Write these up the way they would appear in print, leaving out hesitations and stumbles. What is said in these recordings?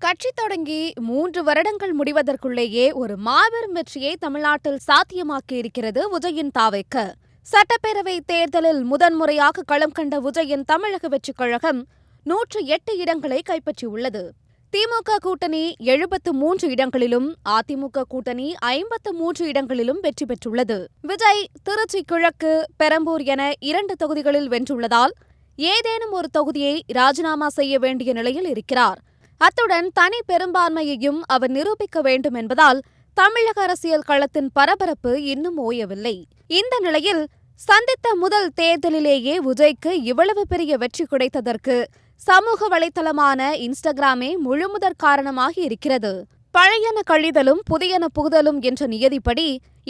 கட்சி தொடங்கி 3 வருடங்கள் முடிவதற்குள்ளேயே ஒரு மாபெரும் வெற்றியை தமிழ்நாட்டில் சாத்தியமாக்கியிருக்கிறது விஜயின் தாவேக்க. சட்டப்பேரவை தேர்தலில் முதன்முறையாக களம் கண்ட விஜயின் தமிழக வெற்றிக் கழகம் 108 இடங்களை கைப்பற்றியுள்ளது. திமுக கூட்டணி 73 இடங்களிலும், அதிமுக கூட்டணி 53 இடங்களிலும் வெற்றி பெற்றுள்ளது. விஜய் திருச்சி கிழக்கு, பெரம்பூர் என 2 தொகுதிகளில் வென்றுள்ளதால் ஏதேனும் ஒரு தொகுதியை ராஜினாமா செய்ய வேண்டிய நிலையில் இருக்கிறார். அத்துடன் தனி பெரும்பான்மையையும் அவர் நிரூபிக்க வேண்டும் என்பதால் தமிழக அரசியல் களத்தின் பரபரப்பு இன்னும் ஓயவில்லை. இந்த நிலையில் சந்தித்த முதல் தேர்தலிலேயே விஜய்க்கு இவ்வளவு பெரிய வெற்றி கிடைத்ததற்கு சமூக வலைதளமான இன்ஸ்டாகிராமே முழுமுதற் காரணமாகி இருக்கிறது. பழையன கழிதலும் புதியன புகுதலும் என்ற நியதிப்படி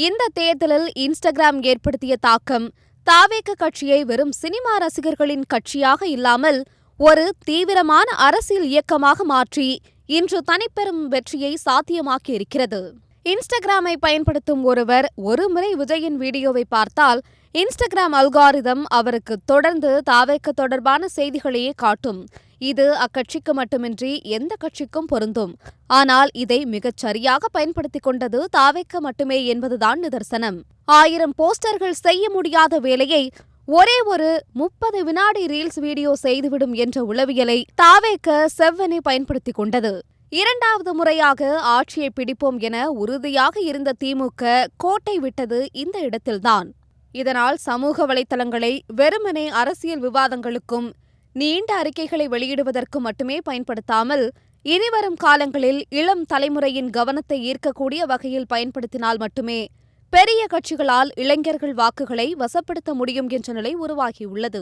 இந்த தேர்தலில் இன்ஸ்டாகிராம் ஏற்படுத்திய தாக்கம் தாவேக கட்சியை வெறும் சினிமா ரசிகர்களின் கட்சியாக இல்லாமல் ஒரு தீவிரமான அரசியல் இயக்கமாக மாற்றி இன்று தனிப்பெரும் வெற்றியை சாத்தியமாக்கியிருக்கிறது. இன்ஸ்டாகிராமை பயன்படுத்தும் ஒருவர் ஒருமுறை விஜயின் வீடியோவை பார்த்தால் இன்ஸ்டாகிராம் அல்காரிதம் அவருக்கு தொடர்ந்து தாவேக தொடர்பான செய்திகளையே காட்டும். இது அக்கட்சிக்கு மட்டுமின்றி எந்த கட்சிக்கும் பொருந்தும். ஆனால் இதை மிகச் சரியாக பயன்படுத்திக் கொண்டது தாவேக மட்டுமே என்பதுதான் நிதர்சனம். 1000 போஸ்டர்கள் செய்ய முடியாத வேலையை ஒரே ஒரு 30 வினாடி ரீல்ஸ் வீடியோ செய்துவிடும் என்ற உளவியலை தாவேக செவ்வனே பயன்படுத்திக் கொண்டது. 2வது முறையாக ஆட்சியை பிடிப்போம் என உறுதியாக இருந்த திமுக கோட்டை விட்டது இந்த இடத்தில்தான். இதனால் சமூக வலைதளங்களை வெறுமனே அரசியல் விவாதங்களுக்கும் நீண்ட அறிக்கைகளை வெளியிடுவதற்கும் மட்டுமே பயன்படுத்தாமல் இனிவரும் காலங்களில் இளம் தலைமுறையின் கவனத்தை ஈர்க்கக்கூடிய வகையில் பயன்படுத்தினால் மட்டுமே பெரிய கட்சிகளால் இளைஞர்கள் வாக்குகளை வசப்படுத்த முடியும் என்ற நிலை உருவாகியுள்ளது.